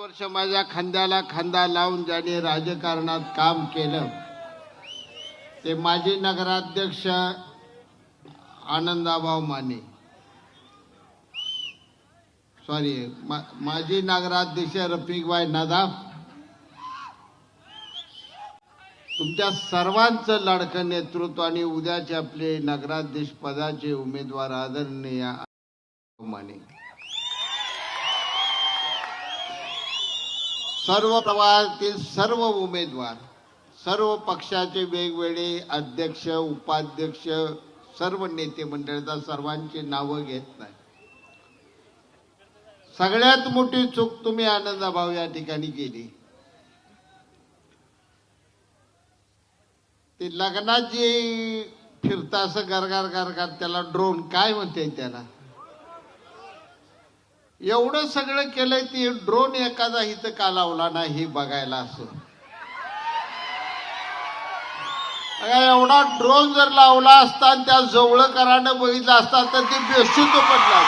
वर्ष माझ्या खांद्याला खांदा लावून ज्याने राजकारणात काम केलं ते माजी नगराध्यक्ष आनंदाभाऊ माने, सॉरी माजी नगराध्यक्ष रफिकभाई नदाफ, तुमच्या सर्वांचं लाडकं नेतृत्व आणि उद्याचे आपले नगराध्यक्ष पदाचे उमेदवार आदरणीय माने, सर्व प्रवाहातील सर्व उमेदवार, सर्व पक्षाचे वेगवेगळे अध्यक्ष उपाध्यक्ष सर्व नेते मंडळाचा सर्वांची नावं घेत नाही. सगळ्यात मोठी चूक तुम्ही आनंदाभाऊ या ठिकाणी केली. ते लग्नात जे फिरता असं गरगार गरगार त्याला ड्रोन काय म्हणते त्याला, एवढं सगळं केलंय ते ड्रोन एखादा इथं का लावला नाही हे बघायला. असं एवढा ड्रोन जर लावला असता आणि त्या जवळकरानं बघितलं असता तर ते बेशुद्ध पडला.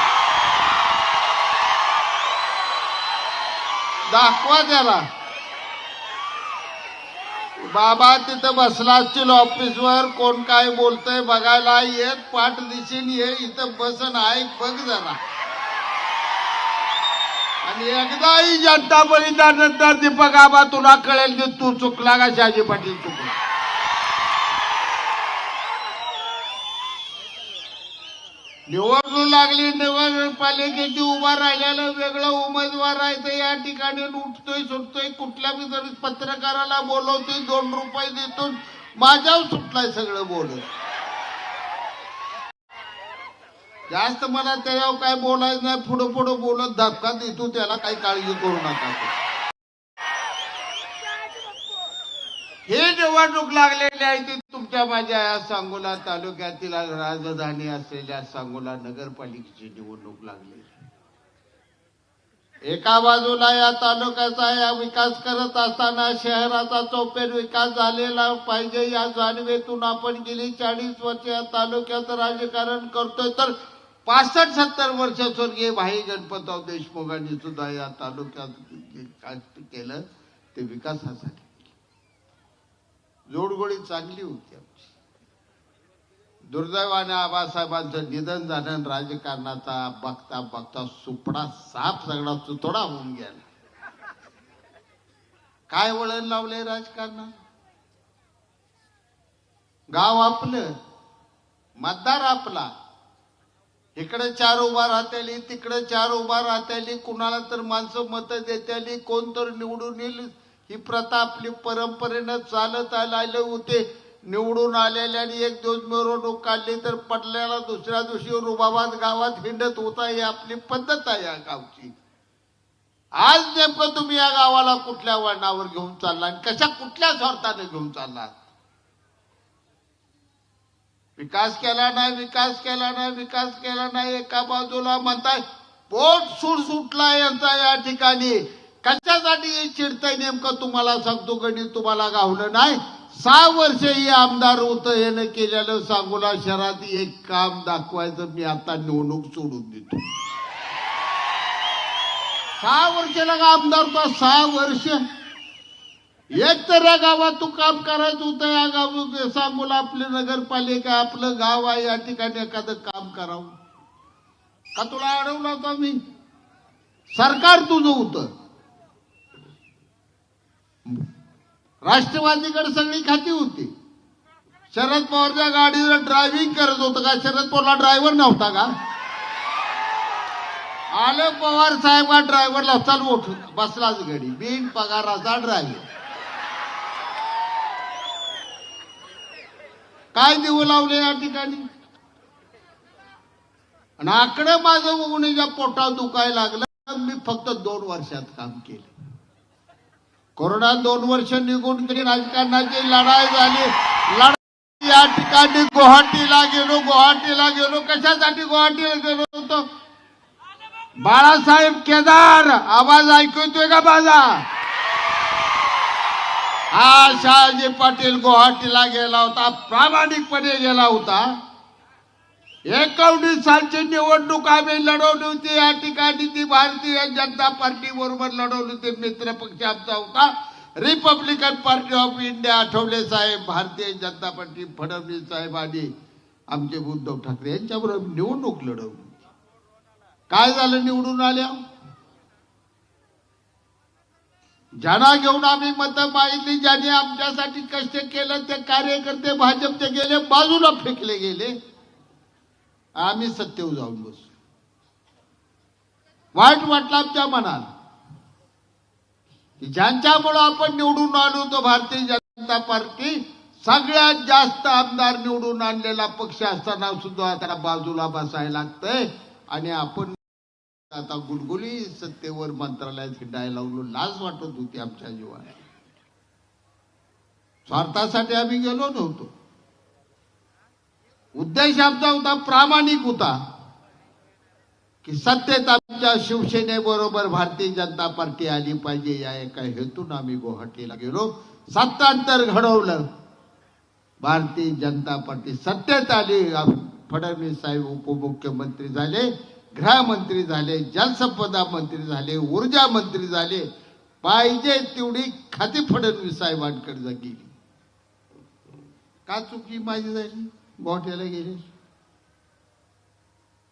दाखवा त्याला. बाबा तिथं बसला असतील ऑफिसवर, कोण काय बोलतय बघायला येत, पाठ दिशेन ये, इथं बसन ऐक बघ जरा. आणि एकदाही जनता बलिदानंतर दीपक आबा तुला कळेल की तू चुकला का शहाजी पाटील चुकला. निवडणूक लागली, नगरपालिकेची उभा राहिलेलं वेगळं उमेदवार आहे तर या ठिकाणी उठतोय सुटतोय, कुठल्या तरी पत्रकाराला बोलवतोय, 2 रुपये देतो, माझ्यावर सुटलाय सगळं बोलत. जास्त मला त्याच्यावर काय बोलायचं नाही, पुढं पुढं बोलत धक्का देतो त्याला, काही काळजी करू नका. हे निवडणूक लागलेली आहे ती तुमच्या माझ्या या सांगोला तालुक्यातील राजधानी असलेल्या सांगोला नगरपालिकेची निवडणूक लागली. एका बाजूला या तालुक्याचा या विकास करत असताना शहराचा चौफेर विकास झालेला पाहिजे या जाणीवेतून आपण गेली 40 वर्ष या तालुक्यात राजकारण करतोय. तर 65-70 वर्ष स्वर्गीय भाई गणपतराव देशमुखांनी सुद्धा या तालुक्यात केलं ते विकासासाठी. जोडगोळी चांगली होती आमची. दुर्दैवाने आबासाहेबांचं निधन झालं, राजकारणाचा बघता बघता सुपडा साप सगळा सुतोडा होऊन गेला. काय वळण लावलंय राजकारणात. गाव आपलं, मतदार आपला, इकडे 4 उभा राहतेली, तिकडे 4 उभा राहतेली, कुणाला तर माणसं मत देतेली, कोण तर निवडून येईल, ही प्रथा आपली परंपरेनं चालत आलेले होते. निवडून आलेल्याने एक दिवस मिरवणूक काढली तर पडल्याला दुसऱ्या दिवशी रुबाबाद गावात हिंडत होता. ही आपली पद्धत आहे या गावची. आज नेमकं तुम्ही या गावाला कुठल्या वळणावर घेऊन चालला आणि कशा कुठल्या स्वार्थाने घेऊन चालला. विकास केला नाही, विकास केला नाही, विकास केला नाही. एका बाजूला म्हणताय पोट सुटला यांचा या ठिकाणी. कशासाठी चिडतंय नेमकं तुम्हाला सांगतो, गणित तुम्हाला गावलं नाही. 6 वर्ष ही आमदार होतं, यानं केलेलं सांगोला शहरात एक काम दाखवायचं मी आता निवडणूक सोडून देतो. 6 वर्षाला आमदार होता, 6 वर्ष एक तर या गावात तू काम करायचं होतं. या गाव सांगोला आपली नगरपालिका आपलं गाव आहे, या ठिकाणी एखादं काम करावं का. तुला अडवलं होता मी, सरकार तुझं होतं. राष्ट्रवादीकडे सगळी खाती होती. शरद पवारच्या गाडीवर ड्रायव्हिंग करत होतं का. शरद पवारला ड्रायव्हर नव्हता का. आले पवार साहेब हा ड्रायव्हरला चालू बसलाच गाडी, बिन पगाराचा ड्रायव्हर. काय देऊ लावले या ठिकाणी. आणि आकडे माझं बघून पोटात दुखायला लागलं. मी फक्त 2 वर्षात काम केलं. कोरोना 2 वर्ष निघून गेली, राजकारणाची लढाई झाली. या ठिकाणी गुवाहाटीला गेलो. कशासाठी गुवाहाटीला गेलो होतो. बाळासाहेब केदार आवाज ऐकू येतोय का माझा. हा शहाजी पाटील गुवाहाटीला गेला होता, प्रामाणिकपणे गेला होता. 19 सालची निवडणूक आम्ही लढवली होती या ठिकाणी, ती भारतीय जनता पार्टी बरोबर लढवली होती. मित्र पक्ष आमचा होता Republican Party of India, Athawale साहेब, भारतीय जनता पार्टी फडणवीस साहेब आणि आमचे उद्धव ठाकरे यांच्याबरोबर निवडणूक लढवली. काय झालं निवडून आल्या? ज्यांना घेऊन आम्ही मतं मागितली, ज्यांनी आमच्यासाठी कष्ट केलं, ते कार्यकर्ते भाजपचे गेले, बाजूला फेकले गेले. आम्ही सत्तेवर जाऊन बसलो. वाईट वाटलं आमच्या मनाला की ज्यांच्यामुळे आपण निवडून आलो होतो भारतीय जनता पार्टी, सगळ्यात जास्त आमदार निवडून आणलेला पक्ष असताना सुद्धा त्याला बाजूला बसायला लागतंय. आणि आपण आता गुलगुली सत्तेवर मंत्रालयात हिंडायला लागलो. लाज वाटत होती आमच्या जीवाला. स्वार्थासाठी आम्ही गेलो नव्हतो. उद्देश आमचा होता, प्रामाणिक होता, की सत्तेत आमच्या शिवसेनेबरोबर भारतीय जनता पार्टी आली पाहिजे. या एका हेतून आम्ही गुवाहाटीला गेलो. सत्तांतर घडवलं. भारतीय जनता पार्टी सत्तेत आली. फडणवीस साहेब उपमुख्यमंत्री झाले, गृहमंत्री झाले, जलसंपदा मंत्री झाले, ऊर्जा मंत्री झाले. पाहिजे तेवढी खाती फडणवीस साहेबांकडे गेली. का चुकी माझी झाली? गुवाहाटीला गेले,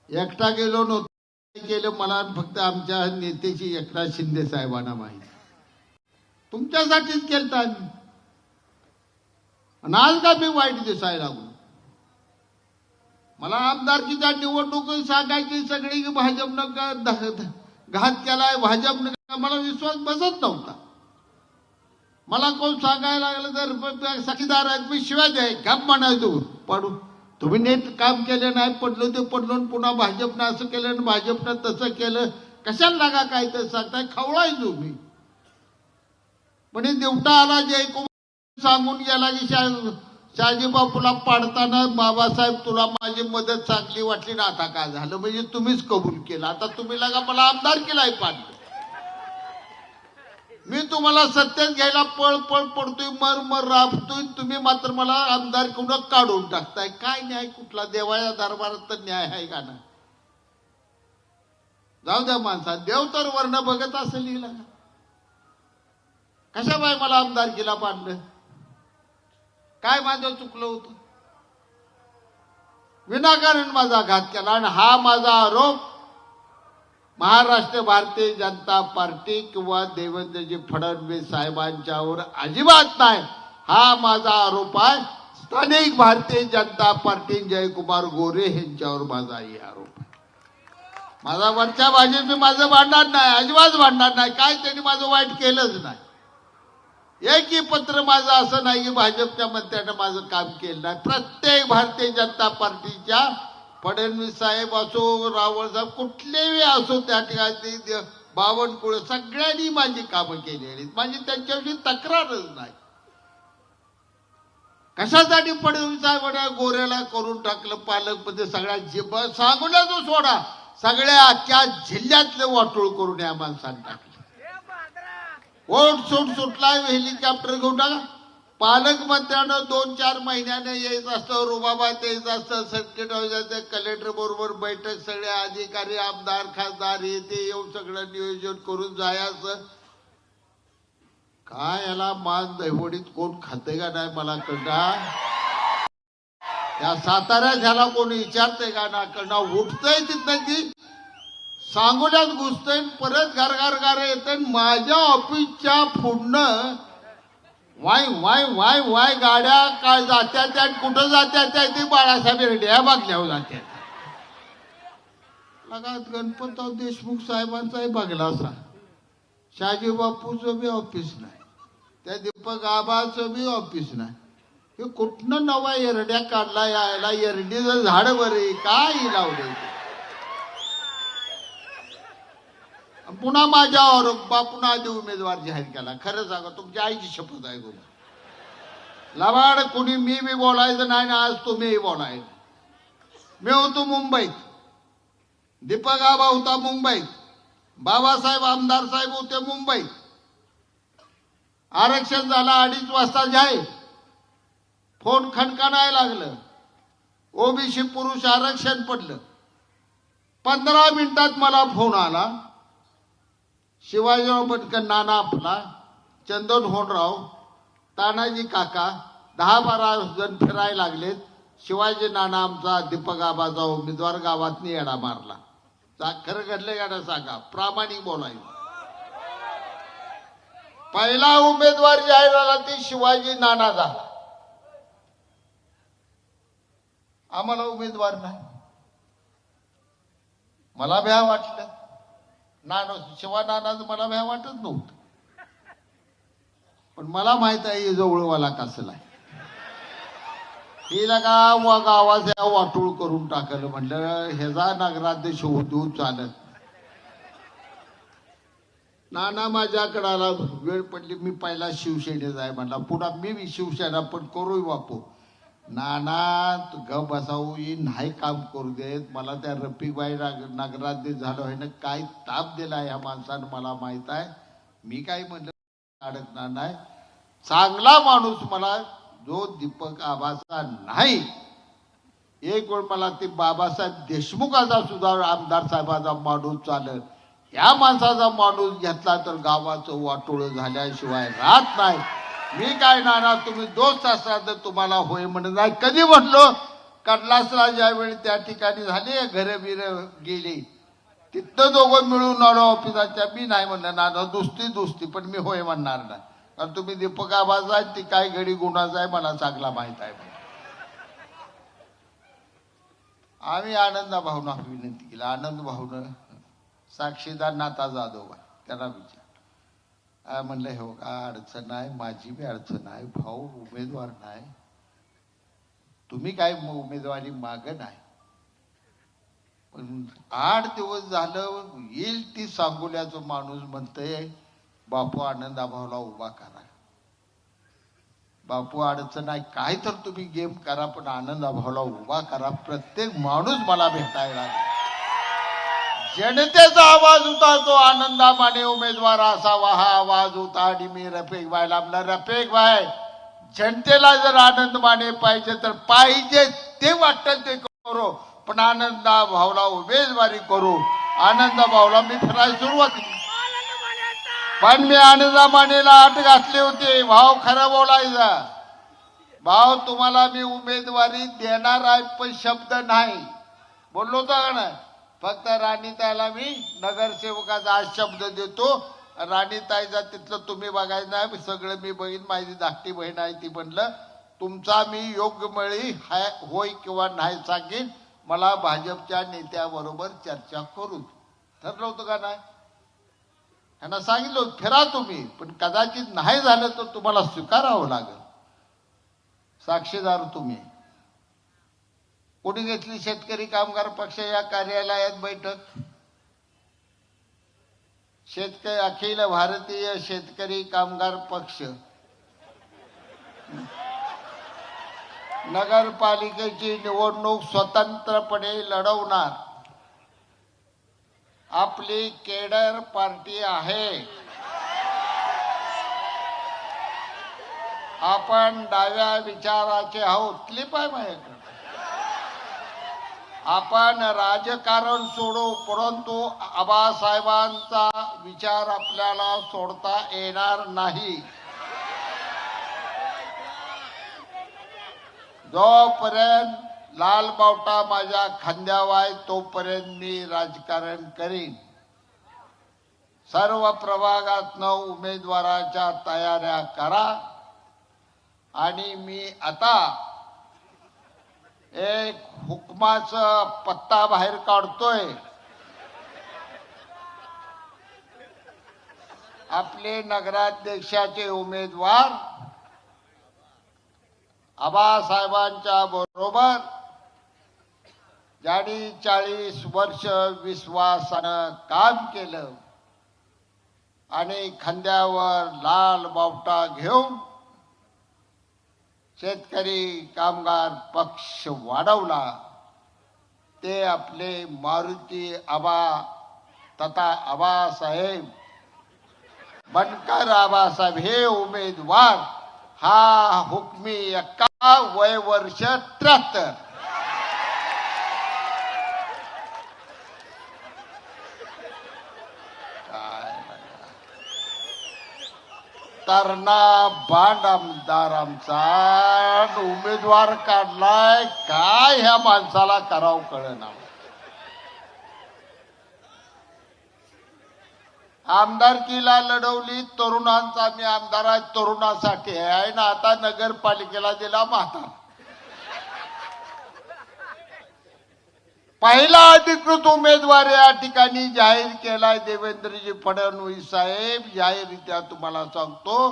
एकटा गेलो नव्हतो. केलं मला फक्त आमच्या नेत्याची एकनाथ शिंदे साहेबांना माहिती. तुमच्यासाठीच केलं आम्ही. आणि आज का मी वाईट दिसायला लागलो? मला आमदारकीच्या निवडणूक सांगायची सगळी भाजपनं घात केलाय, भाजपनं, मला विश्वास बसत नव्हता. मला कोण सांगायला लागलं तर साक्षीदार आहेत, मी शिवाय द्याय काम म्हणायचो. पडू तुम्ही नीट काम केले नाही, पडलो ते पडलो, पुन्हा भाजपनं असं केलं आणि भाजपनं तसं केलं, कशाला लागा काय तर सांगताय, खवळायचो मी. पण देवटा आला जयकुमार सांगून गेला की शहाजी बापूला पाडताना, बाबासाहेब तुला माझी मदत चांगली वाटली ना, आता काय झालं म्हणजे तुम्हीच कबूल केलं, आता तुम्ही लागा मला आमदार केलाय पाडलं. मी तुम्हाला सत्तेत घ्यायला पळ पळ पडतोय, मर मर राबतोय, तुम्ही मात्र मला आमदार कुठं काढून टाकताय. काय न्याय कुठला? देवाच्या दरबारात तर न्याय आहे का ना? जाऊ द्या माणसा, देव तर वर्ण बघत असेल हिला. कशा बाय मला आमदार केला पाडलं? काय माझं चुकलं होतं? विनाकारण माझा घात केला. आणि हा माझा आरोप महाराष्ट्र भारतीय जनता पार्टी किंवा देवेंद्रजी फडणवीस साहेबांच्यावर अजिबात नाही. हा माझा आरोप आहे स्थानिक भारतीय जनता पार्टी जयकुमार गोरे यांच्यावर माझा हे आरोप आहे. माझा वरच्या भाजपी माझं भांडणार नाही, अजिबात भांडणार नाही. काय त्यांनी माझं वाईट केलंच नाही. एकही पत्र माझं असं नाही की भाजपच्या मंत्र्यानं माझं काम केलं नाही. प्रत्येक भारतीय जनता पार्टीच्या फडणवीस साहेब असो, रावळ साहेब, कुठलेही असो, त्या ठिकाणी बावनकुळे सगळ्यांनी माझी कामं केलेली. माझी त्यांच्याविषयी तक्रारच नाही. कशासाठी फडणवीस साहेब गोऱ्याला करून टाकलं पालकमध्ये? सगळ्या जिब सांगूला जो सोडा, सगळ्या अख्ख्या जिल्ह्यातले वाटोळ करून या माणसाने टाकलं. वोट सुटलाय, हेलिकॉप्टर घेऊन टाका. पालकमंत्र्यानं 2-4 महिन्याने यायचं असतं, रुबाबात यायचं असतं, सर्किट जायचं, कलेक्टर बरोबर बैठक, सगळे अधिकारी, आमदार, खासदार येते येऊन सगळं नियोजन करून जायचं. काय याला मान दहिवडीत कोण खाते का नाही मला कळणार. त्या साताऱ्यात ह्याला कोण विचारतंय का ना कळणार. उठतंय तिथं ती सांगोल्यात घुसतंय, परत घर येतंय. माझ्या ऑफिसच्या पुढनं वाय वाय वाय वाय गाड्या काय जात्या त्या, कुठं जात्या त्या, ते बाळासाहेब रेड्या बागल्यावर जात्या. लगात गणपतराव देशमुख साहेबांचाही बागला असा. शहाजी बापूचं बी ऑफिस नाही, त्या दीपक आबाचं बी ऑफिस नाही. हे कुठनं नवा एरड्या काढला यायला? एरडीचं झाड बरे काय लावले. पुन्हा माझ्यावर बापून आधी उमेदवार जाहीर केला. खरं सांगा, तुमच्या आईची शपथ आहे गुरु लवाड. कुणी मी बी बोलायचं नाही ना, आज तुम्हीही बोलायचं. मी होतो मुंबईत, दीपक आबा होता मुंबईत, बाबासाहेब आमदार साहेब होते मुंबईत. आरक्षण झालं 2:30 वाजता जाहीर. फोन खणखणायला लागलं. ओबीसी पुरुष आरक्षण पडलं. 15 मिनिटात मला फोन आला, शिवाजीराव पटकन नाना आपला, चंदन होनराव, तानाजी काका 10-12 जण फिरायला लागलेत. शिवाजी नाना आमचा दीपक आबाचा उमेदवार गावातनी येडा मारला. खरं घडलं का सांगा, प्रामाणिक बोलायचं. पहिला उमेदवार जाहीर झाला ते शिवाजी नाना झाला. आम्हाला उमेदवार नाही. मला भ्या वाटलं. शिवा नानाचं मला भ्या वाटत नव्हतं, पण मला माहित आहे जवळवाला कसला आहे. हिला का गावाच्या वाटोळ करून टाकलं. म्हणलं ह्याचा नगराध्यक्ष होतो चालत. नाना माझ्याकडे आला, वेळ पडली. मी पहिला शिवसेनेचा आहे म्हणला. पुन्हा मी शिवसेना पण करू बापू. नाना ग बसावू नाही काम करू देत. मला त्या रफिकबाई नगराध्यक्ष झालो आहे ना, काय ताप दिला ह्या माणसानं मला माहित आहे. मी काय म्हणलं अडकणार नाही. चांगला माणूस मला जो दीपक आबाचा नाही. एक वेळ मला ते बाबासाहेब देशमुखाचा सुद्धा आमदार साहेबाचा माणूस चालत. या माणसाचा माणूस घेतला तर गावाचं वाटोळ झाल्याशिवाय राहत नाही. मी काय नाना तुम्ही दोस्त असला तर तुम्हाला होय म्हणत नाही. कधी म्हटलो कडलासला ज्यावेळी त्या ठिकाणी झाले घरं बिरं गेली, तिथं दोघं मिळून आलो ऑफिसाच्या. मी नाही म्हणलं नाना दुसती पण मी होय म्हणणार नाही. कारण तुम्ही दीपक आबाचा ती काय घडी गुणाचा आहे मला चांगला माहित आहे. आम्ही आनंदा भाऊना विनंती केली. आनंद भाऊन साक्षीदार नाता जाधव त्याला विचार. म्हणलं हो का अडचण आहे, माझी बी अडचण आहे. भाऊ उमेदवार नाही, तुम्ही काय उमेदवारी माग नाही. पण 8 दिवस झालं येईल ती सांगोल्याचं माणूस म्हणतंय बापू आनंदा भाऊला उभा करा. बापू अडचण आहे काय तर तुम्ही गेम करा, पण आनंदा भाऊला उभा करा. प्रत्येक माणूस मला भेटायला लागला. जनतेचा आवाज होता तो आनंदा माने उमेदवार असावा हा आवाज होता. आणि मी रफिक भाईला म्हणलं रफिक भाई जनतेला जर आनंद माने पाहिजे तर पाहिजे ते वाटतं ते करू, पण आनंदा भाऊला उमेदवारी करू. आनंदा भाऊला मी फिरायला सुरुवात केली, पण मी आनंदा मानेला अट घातली होती. भाऊ खरं बोलायचा, भाऊ तुम्हाला मी उमेदवारी देणार आहे पण शब्द नाही बोललो होता का नाही. फक्त राणीताईला मी नगरसेवकाचा आज शब्द देतो. राणीताईचा तिथलं तुम्ही बघायचं नाही, सगळं मी बहीण माझी धाकटी बहीण आहे ती. म्हणलं तुमचा मी योग्य वेळी होय किंवा नाही सांगेन. मला भाजपच्या नेत्याबरोबर चर्चा करू ठरलं होतं का नाही. त्यांना सांगितलं फिरा तुम्ही, पण कदाचित नाही झालं तर तुम्हाला स्वीकारावं लागेल. साक्षीदार तुम्ही. कोणी घेतली शेतकरी कामगार पक्ष या कार्यालयात बैठक. शेतकरी अखिल भारतीय शेतकरी कामगार पक्ष नगरपालिकेची निवडणूक स्वतंत्रपणे लढवणार. आपली केडर पार्टी आहे. आपण डाव्या विचाराचे आहोत. क्लिप आहे माझ्याकडे. आपण राजकारण सोडू, परंतु आबासाहेबांचा विचार आपल्याला सोडता येणार नाही. जोपर्यंत लाल बावटा माझ्या खांद्यावर आहे तोपर्यंत मी राजकारण करीन. सर्व प्रभागातनं उमेदवाराच्या तयाऱ्या करा. आणि मी आता एक हुकमाचा पत्ता बाहेर काढतोय. आपले नगराध्यक्षाचे उमेदवार आबासाहेबांच्या बरोबर ज्यांनी 40 वर्ष विश्वासानं काम केलं आणि खांद्यावर लाल बावटा घेऊन शेतकरी कामगार पक्ष वाढवला, ते आपले मारुती आबा तथा आबासाहेब बनकर आबासाहेब हे उमेदवार. हा हुकमी 1 वय वर्ष 73. तरणा बांड आमदार आमचा उमेदवार काढलाय, काय ह्या माणसाला करावं कळेना. आमदारकीला लढवली तरुणांचा, मी आमदार आहे तरुणासाठी आहे ना. आता नगरपालिकेला दिला म्हातारा. पहिला अधिकृत उमेदवार या ठिकाणी जाहीर केलाय देवेंद्रजी फडणवीस साहेब. जाहीररित्या तुम्हाला सांगतो,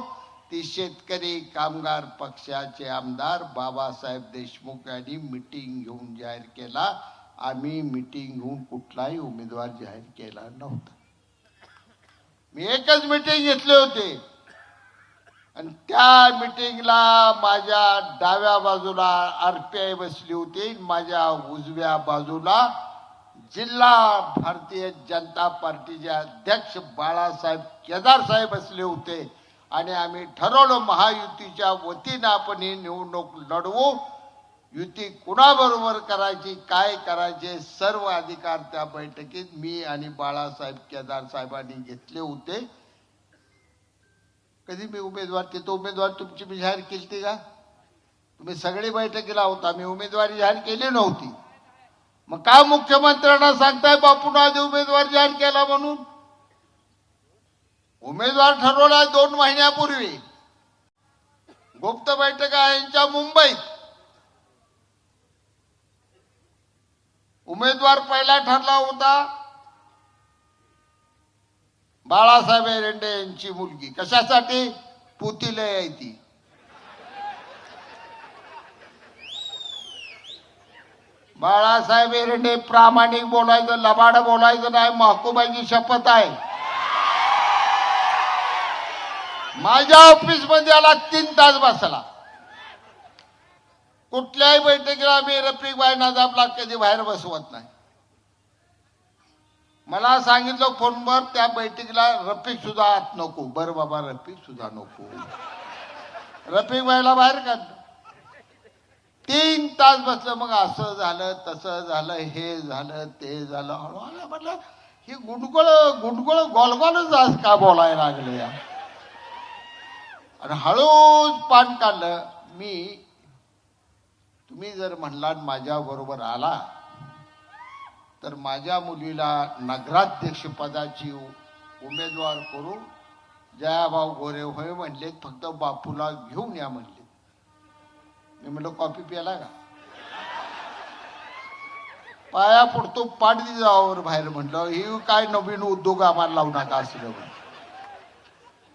ती शेतकरी कामगार पक्षाचे आमदार बाबासाहेब देशमुख यांनी मिटिंग घेऊन जाहीर केला. आम्ही मिटिंग घेऊन कुठलाही उमेदवार जाहीर केला नव्हता. मी एकच मिटिंग घेतले होते आणि त्या मिटिंगला माझ्या डाव्या बाजूला RPI बसली होती, माझ्या उजव्या बाजूला जिल्हा भारतीय जनता पार्टीचे अध्यक्ष बाळासाहेब केदार साहेब बसले होते. आणि आम्ही ठरवलं महायुतीच्या वतीनं आपण ही निवडणूक लढवू. युती कुणाबरोबर करायची, काय करायचे, सर्व अधिकार त्या बैठकीत मी आणि बाळासाहेब केदार साहेबांनी घेतले होते. कधी मी उमेदवार, तिथं उमेदवार तुमची मी जाहीर केली का? तुम्ही सगळी बैठकीला होता, मी उमेदवारी जाहीर केली नव्हती. मग का मुख्यमंत्र्यांना सांगताय बापून आधी उमेदवार जाहीर केला म्हणून? उमेदवार ठरवला 2 महिन्यापूर्वी. गुप्त बैठक आहे यांच्या मुंबईत. उमेदवार पहिला ठरला होता बाळासाहेब एरंडे यांची मुलगी. कशासाठी? पुतीला यायची. बाळासाहेब एरंडे प्रामाणिक बोलायचं, लबाड बोलायचं नाही. महकुबाईची शपथ आहे. माझ्या ऑफिस मध्ये आला 3 तास बसला. कुठल्याही बैठकीला मी रफिकभाई नदाबला कधी बाहेर बसवत नाही. मला सांगितलं फोनवर त्या बैठकीला रफिक सुद्धा आत नको. बरं बाबा, रफिक सुद्धा नको. रफिकभाईला बाहेर काढलं. 3 तास बसलं. मग असं झालं, तसं झालं, हे झालं, ते झालं. हळूहळू म्हटलं ही गुंडगोळ गोलगोलच आज का बोलायला लागले या. आणि हळूच पान काढलं. तुम्ही जर म्हणला माझ्या बरोबर आला तर माझ्या मुलीला नगराध्यक्ष पदाची उमेदवार करू. जयाभाऊ गोरे होय म्हणले, फक्त बापूला घेऊन या म्हणले. मी म्हणलं कॉफी प्याला का? पाया पडतो, पाठ जावावर बाहेर. म्हटलं ही काय नवीन उद्योग आम्हाला लावू नका असलं.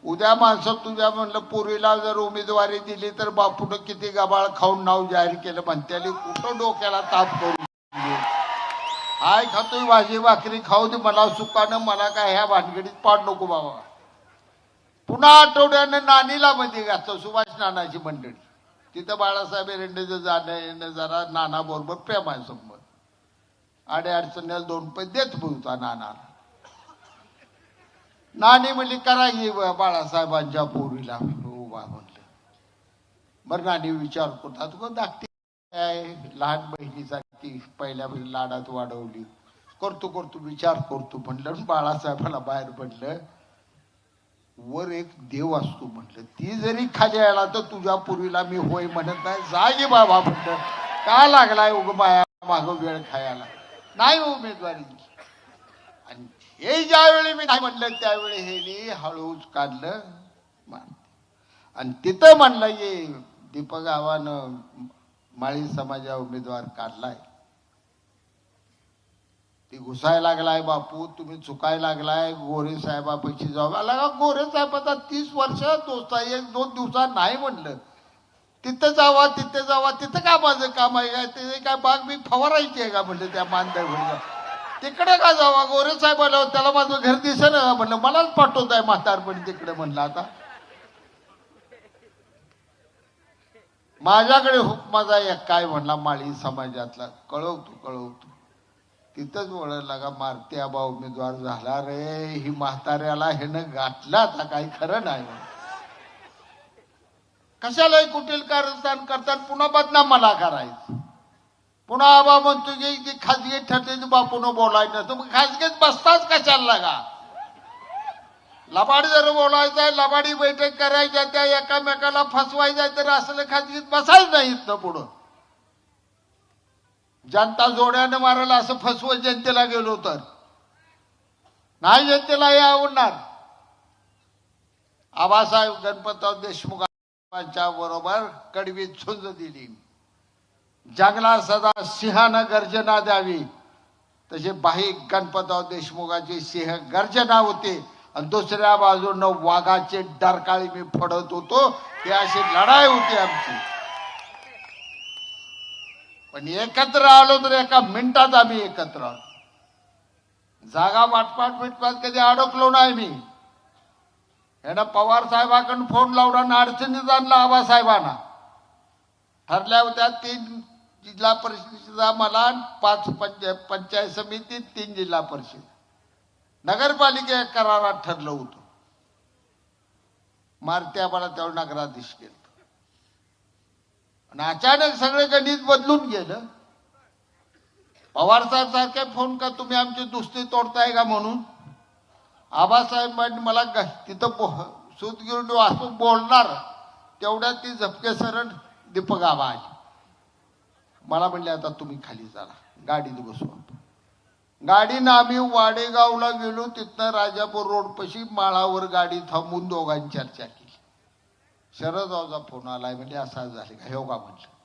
उद्या माणसं तुझ्या म्हणलं पूर्वीला जर उमेदवारी दिली तर बापून किती गबाळ खाऊन नाव जाहीर केलं म्हणते. कुठं डोक्याला ताप करून हाय खातोय भाजी भाकरी खाऊ दे मला सुखानं. मला काय ह्या भानगडीत पाड नको बाबा. पुन्हा आठवड्यानं नानीला मध्ये घातलं, सुभाष नानाची मंडळी. तिथं बाळासाहेब एरंडेचं जाणं येणं जरा नाना बरोबर प्रेम आहे संबंध. आडे अडचणीला 2 पैसे देत होता नाना. नानी म्हणली करा की बाळासाहेबांच्या पोरीला उभा म्हणलं. बरं नानी विचार करता तू धाकटी आहे, लहान बहिणीसाठी पहिल्या लाडात वाढवली. करतो विचार करतो म्हणलं. बाळासाहेबाला बाहेर पडलं. वर एक देव असतो म्हटलं, ती जरी खाली आला तर तुझ्या पूर्वीला मी होय म्हणत नाही. जागे बाबा म्हटलं. का लागलाय उग माया माग वेळ खायला. नाही उमेदवारी. आणि हे ज्यावेळी मी नाही म्हणलं त्यावेळी हे हळूच काढलं. आणि तिथं म्हणलं ये दीपक आव्हानं माळी समाजा उमेदवार काढलाय. ती घुसायला लागलाय बापू, तुम्ही चुकायला लागलाय. गोरे साहेबापाशी जाऊ लागा. गोरे साहेबाचा 30 वर्ष दोस्ता 1-2 दिवसात नाही म्हणलं. तिथं जावा तिथं का माझं काम आहे काय? ते काय बाग मी फवारायची आहे का म्हणलं त्या मानदळ म्हणलं. तिकडे का जावा? गोरे साहेब आलो त्याला माझं घर दिसेल ना म्हणलं. मलाच पाठवत आहे म्हातारपणी तिकडे म्हणलं. आता माझ्याकडे माझा एक काय म्हणला माळी समाजातला कळवतो. तिथंच वळण लागा. मारते आबा उमेदवार झाला रे. ही म्हाताऱ्याला हेनं गाठलं. आता काही खरं नाही. कशाला कुटील कारस्थान करतात पुन्हा बदनाम मला करायचं. पुन्हा आबा म्हणतो की खाजगी ठरते बापून बोलायचं. तुम्ही खाजगीत बसताच कशाला लागा? लबाड जर बोलायचंय, लबाडी बैठक करायच्या, त्या एकामेकाला फसवायच्या, तर असलं खाजगीत बसायच नाही इथनं पुढं. जनता जोड्यानं मारायला असं फसवत जनतेला गेलो तर नाही, जनतेला हे आवडणार. आबासाहेब गणपतराव देशमुखांच्या बरोबर कडवी झुंज दिली. जंगला सदा सिंहानं गर्जना द्यावी, तसे बाई गणपतराव देशमुखाची सिंह गर्जना होती आणि दुसऱ्या बाजूनं वाघाचे डरकाळी मी फोडत होतो. ही अशी लढाई होती आमची. पण एकत्र आलो तर एका मिनिटात आम्ही एकत्र आलो. जागा वाटपाट कधी अडकलो नाही मी. यानं पवार साहेबांकडून फोन लावला आणि अडचणीत आणला आबासाहेबांना. ठरल्या होत्या 3 जिल्हा परिषदेचा मला, 5 पंचायत समिती, 3 जिल्हा परिषद, नगरपालिका करारात ठरलं होतं. मारत्या मला तेवढं नगराधीश केलं आणि अचानक सगळे गणित बदलून गेलं. पवार साहेब सारखे फोन का तुम्ही आमची दुस्ती तोडताय का म्हणून. आबासाहेबांनी मला तिथं सूत घेऊन असं बोलणार तेवढ्यात ती झपके सरळ दीपक आबा आली. मला म्हणले आता तुम्ही खाली चला, गाडीत बसू आपण. गाडीनं आम्ही वाडेगावला गेलो. तिथनं राजापूर रोड पशी माळावर गाडी थांबून दोघांनी चर्चा केली. शरदरावचा फोन आलाय, म्हणजे असा झाले का हो का म्हटलं.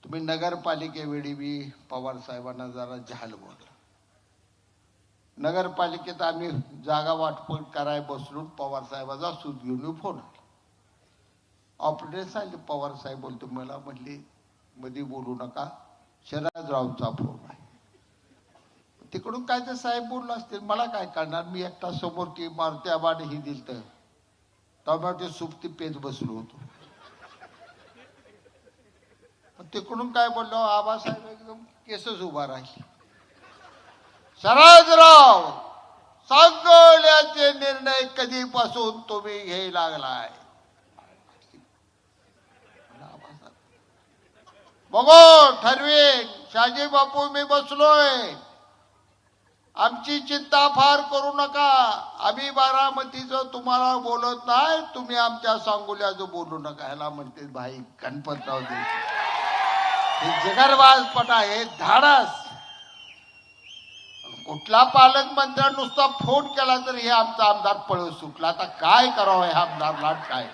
तुम्ही नगरपालिकेवेळी बी पवार साहेबांना जरा झाल बोलला. नगरपालिकेत आम्ही जागा वाटप कराय बसलो. पवार साहेबाचा सूत घेऊन फोन आला. ऑपरेटर सांगितले पवार साहेब बोलतो. मला म्हटले मध्ये बोलू नका, शरदरावचा फोन आहे. तिकडून काय ते साहेब बोललो असतील, मला काय करणार. मी एकटा समोर ती मारत्या बाण ही दिल तर टोमॅटो सूप ती पेज बसलो होतो. तिकडून काय बोललो, आबासाहेब एकदम केसच उभा राहिले. शरदराव, सगळ्याचे निर्णय कधीपासून तुम्ही घ्यायला लागलाय. बघो ठरवीन. शाजी बापू मी बसलोय. आमची चिंता फार करू नका. आम्ही बारामतीचं तुम्हाला बोलत नाही, तुम्ही आमच्या सांगोल्याचं बोलू नका. ह्याला म्हणते भाई गणपतराव देशमुख. हे जगरबाजपणा, हे धाडस. कुठला पालकमंत्री नुसता फोन केला तर हे आमचा आमदार पळून सुटला. आता काय करावं हे आमदारला, काय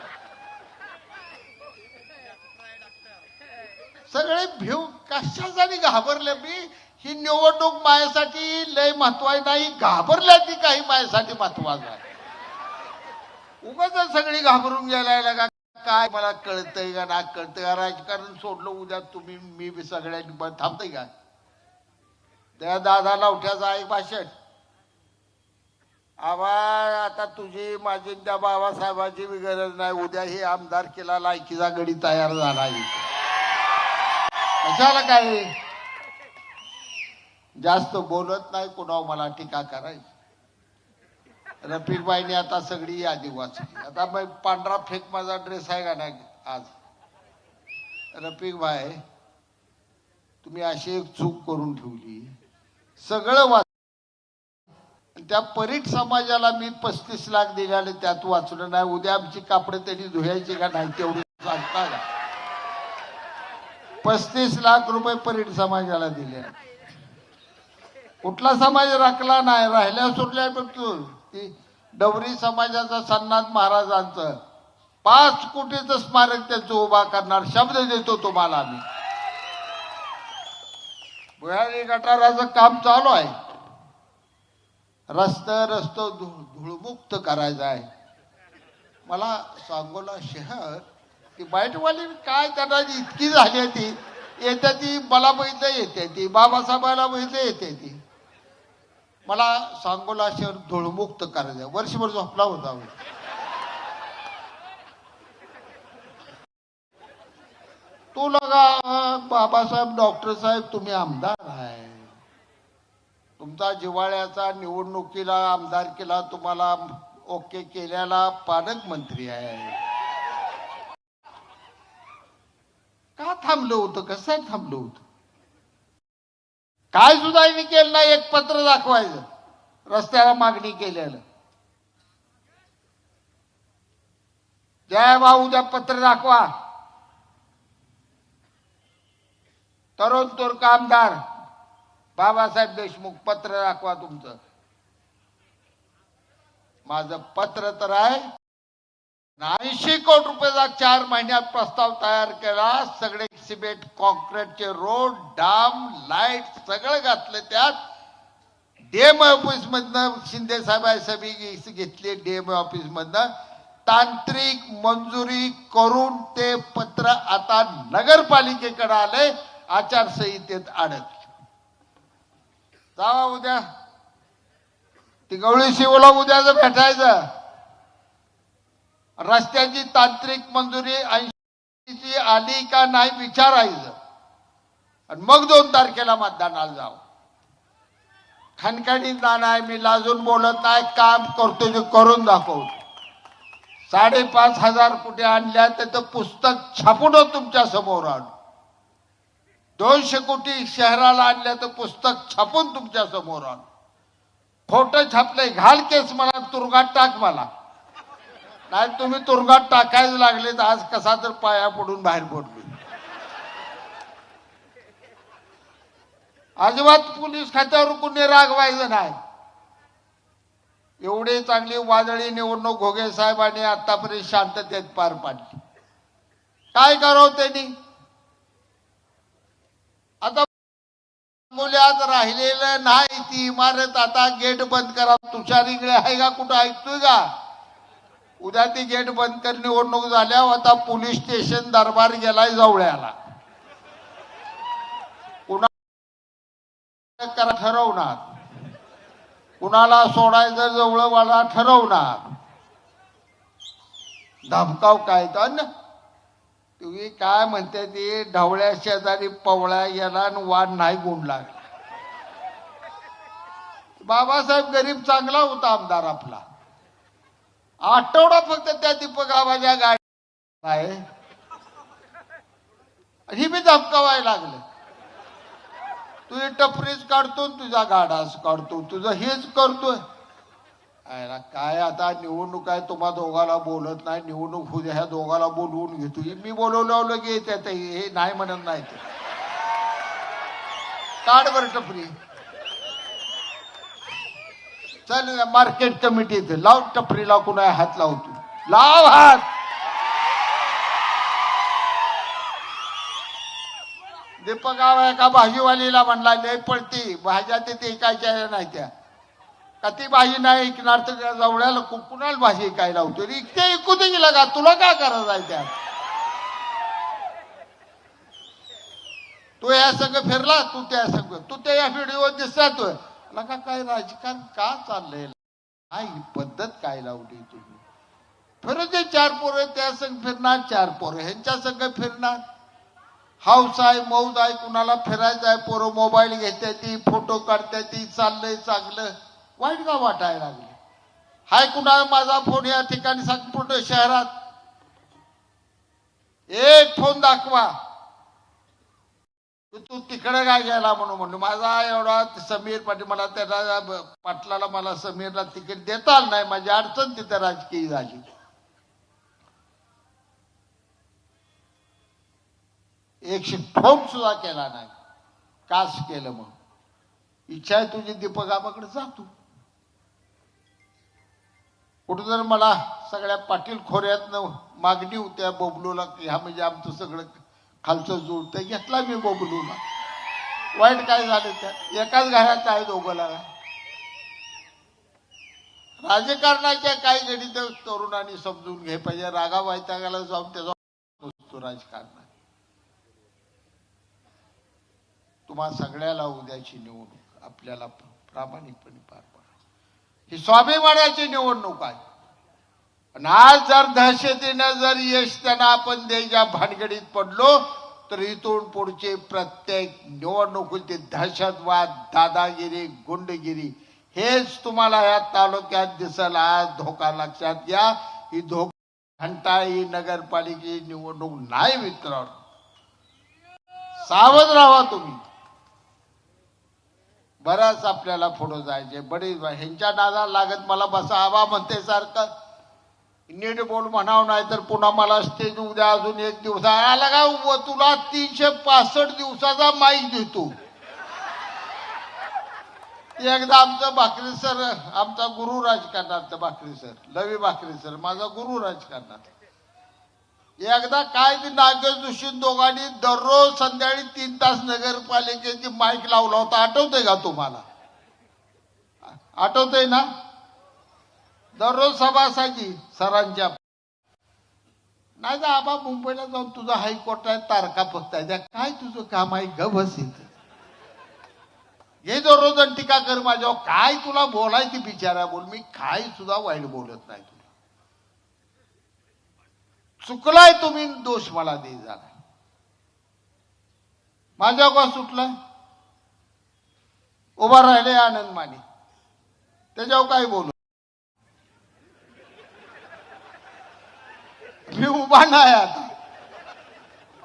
सगळे भिव कशासाठी घाबरले. मी ही निवडणूक माझ्यासाठी लय महत्वाची नाही, घाबरल्या ती काही माझ्यासाठी महत्वाचं आहे. उगाच सगळी घाबरून गेलाय का काय. मला कळतंय का ना कळतंय का. राजकारण सोडलं उद्या तुम्ही मी सगळ्यांनी थांबतंय का. त्या दादा लावठ्याचा एक भाषण, आबा आता तुझी माझी त्या बाबासाहेबांची गरज नाही. उद्या हे आमदार केला लायकीचा गडी तयार झाला. कशाला काय जास्त बोलत नाही कुणावर मला टीका करायची. रफिकबाईने आता सगळी यादी वाचली. आता मग पांढरा फेक माझा ड्रेस आहे का नाही आज. रफिकबाई तुम्ही अशी एक चूक करून ठेवली, सगळं वाच. त्या परीट समाजाला मी 35 लाख दिले, त्यात वाचलं नाही. उद्या आमची कापडं त्यांनी धुयायची का नाही तेवढी सांगता का. 35 लाख रुपये परीट समाजाला दिले. कुठला समाज राखला नाही. राहिल्या सुटल्या बघतो ती डवरी समाजाचा सन्नाथ महाराजांचं 5 कोटीचं स्मारक त्यांचं उभा करणार, शब्द देतो तुम्हाला आम्ही. भुयारी गटाराचं काम चालू आहे. रस्त धूळमुक्त करायचं आहे. मला सांगोला शहर ती बाईटवाली काय त्यांना इतकी झाली ती येते, ती मला बघितलं येते, ती बाबासाहेबाला बघितलं येते. ती मला सांगोला शहर धूळमुक्त करायचं. वर्षभर झोपला होता. तो लगा बाबासाहेब डॉक्टर साहेब तुम्ही आमदार आहे. तुमचा जिव्हाळ्याचा निवडणुकीला आमदार केला, तुम्हाला ओके केल्याला पालकमंत्री आहे. का थांबलं होतं, कसं थांबलं होतं. काय सुद्धा केलं नाही. एक पत्र दाखवायचं रस्त्याला मागणी केलेलं. जय भाऊ उद्या पत्र दाखवा. तरुण तुर्क आमदार बाबासाहेब देशमुख पत्र दाखवा तुमचं. माझं पत्र तर आहे. 80 कोटी रुपयाचा 4 महिन्यात प्रस्ताव तयार केला. सगळे सिमेंट कॉन्क्रीटचे रोड डाम लाईट सगळं घातलं त्यात. डीएम ऑफिस मधनं शिंदे साहेबांनी घेतली. डीएम ऑफिस मधनं तांत्रिक मंजुरी करून ते पत्र आता नगरपालिकेकडे आले. आचारसंहितेत अडक. जावा उद्या ती गवळी शिवला उद्याच भेटायचं. रस्त्याची तांत्रिक मंजुरी 80ची आली का नाही विचारायचं आणि मग 2 तारखेला मतदानाला जाऊ. खणखणीत नाही, मी लाजून बोलत नाही. काम करतो ते करून दाखवतो. 5,500 कोटी आणल्या त्याचं पुस्तक छापून तुमच्या समोर आणू. 200 कोटी शहराला आणल्या तर पुस्तक छापून तुमच्या समोर आणू. खोटं छापलंय घाल केस मला तुरुंगात टाक. मला नाही तुम्ही तुरुंगात टाकायला लागले तर आज कसा तर पाया पडून बाहेर पडलो. अजिबात पोलीस खात्यावर कुणी रागवायचं नाही. एवढी चांगली वादळी निवडणूक घोगे साहेबांनी आतापर्यंत शांततेत पार पाडली. काय करावं त्यांनी. आता मुल्यात राहिलेलं नाही. ती इमारत आता गेट बंद करा. तुषार इंगळे आहे का कुठं ऐकतोय का. उद्या ती गेट बंद कर. निवडणूक झाल्यावर आता पोलीस स्टेशन दरबार गेलाय जवळ्याला. कुणा ठरवणार कुणाला सोडायचं जवळवाला ठरवणार. धमकाव काय तर तुम्ही काय म्हणते ते ढवळ्या शेजारी पवळ्या गेला आणि वाढ नाही गुण लागला. बाबासाहेब गरीब चांगला होता आमदार आपला. आठवडा फक्त त्या दीपक आबाच्या गाडी आहे ही बी धमकावायला लागलं. तुझी टपरीच काढतो तुझा गाडाच काढतो तुझं हेच करतोय. काय आता निवडणूक आहे. तुम्हा दोघाला बोलत नाही. निवडणूक होऊ द्या. ह्या दोघाला बोलवून घेतो. मी बोलवलं की येते. हे नाही म्हणत नाही ते काढ बर टपरी. चल मार्केट कमिटीत लाव टपरीला. कुणा हात लावतो लाव हात. दीपक आवा एका भाजीवालीला म्हणला लय पडती भाज्या ते ऐकायच्या नाही त्या का ती भाजी नाही ऐकणार तर जवळ्याला कुणाला भाजी ऐकायला लावतो. ते ऐकू दे गेला का तुला काय करायचं आहे त्या. तू या संघ फिरला तू त्या संघ तू त्या या व्हिडिओ दिसतोय का काय राजकारण का चाललंय. नाही पद्धत काय लावली तुम्ही. फिरू दे 4 पोरं त्या संघ फिरणार 4 पोरं ह्यांच्या संघ फिरणार. हाऊस आहे मौज आहे. कुणाला फिरायचं आहे. पोरं मोबाईल घेते ती फोटो काढते ती चाललंय चांगलं. वाईट का वाटायला लागले. हाय कुणाला माझा फोन या ठिकाणी संपूर्ण शहरात एक फोन दाखवा. तू तिकडे काय गेला म्हणून म्हणलो. माझा एवढा समीर पाटील मला त्याला पाटलाला मला समीरला तिकीट देता आलं नाही. माझी अडचण तिथे राजकीय झाली. एक फोन सुद्धा केला नाही. कास केलं. मग इच्छा आहे तुझी दीपक आबाकडे जातो. कुठं जर मला सगळ्या पाटील खोऱ्यातनं मागणी होत्या बबलूला ह्या म्हणजे आमचं सगळं खालचं जुळतं घेतला मी बबलूला. वाईट काय झालं त्या एकाच घरात आहे दोघाला. राजकारणाच्या काही गणित तरुणांनी समजून घे पाहिजे. रागा वैतागाला जाऊन त्याचा राजकारण तुम्हा सगळ्याला उद्याची निवडणूक आपल्याला प्रामाणिकपणे पार पाडा. ही स्वाभिमानाची निवडणूक आहे. आणि आज जर दहशतीनं जर यश त्यांना आपण द्यायच्या भानगडीत पडलो तर इथून पुढचे प्रत्येक निवडणुकीचे दहशतवाद दादागिरी गुंडगिरी हेच तुम्हाला या तालुक्यात दिसल. आज धोका लक्षात घ्या. ही घंटा ही नगरपालिकेची निवडणूक नाही मित्रांनो. सावध राहा तुम्ही. बरंच आपल्याला पुढे जायचे. बडी ह्यांच्या नादाला लागत मला बसा आबा म्हणते सारखं नीट बोल म्हणाव, नाही तर पुन्हा मला स्टेज उद्या अजून एक दिवस आला का तुला 365 दिवसाचा माईक देतो. एकदा आमचं भाकरी सर, आमचा गुरु राजकारणात भाकरी सर, लवी भाकरी सर माझा गुरु राजकारणात, एकदा काय ते नागेश जोशी दोघांनी दररोज संध्याकाळी 3 तास नगरपालिकेची माईक लावला होता. आठवतंय का तुम्हाला? आठवतंय ना? दररोज सभा असायची सरांच्या. नाही का आबा मुंबईला जाऊन तुझा हायकोर्ट आहे, तारखा फक्त आहे, काय तुझं काम आहे? ग बसीत हे दररोज टीका कर माझ्यावर. काय तुला बोलायची बिचारा बोल, मी काय सुद्धा वाईट बोलत नाही. तुला चुकलाय तुम्ही, दोष मला दे झाला. माझ्या का सुटलाय? उभा राहिले आनंद माने, त्याच्यावर काय बोलू? मी उभा नाही आता,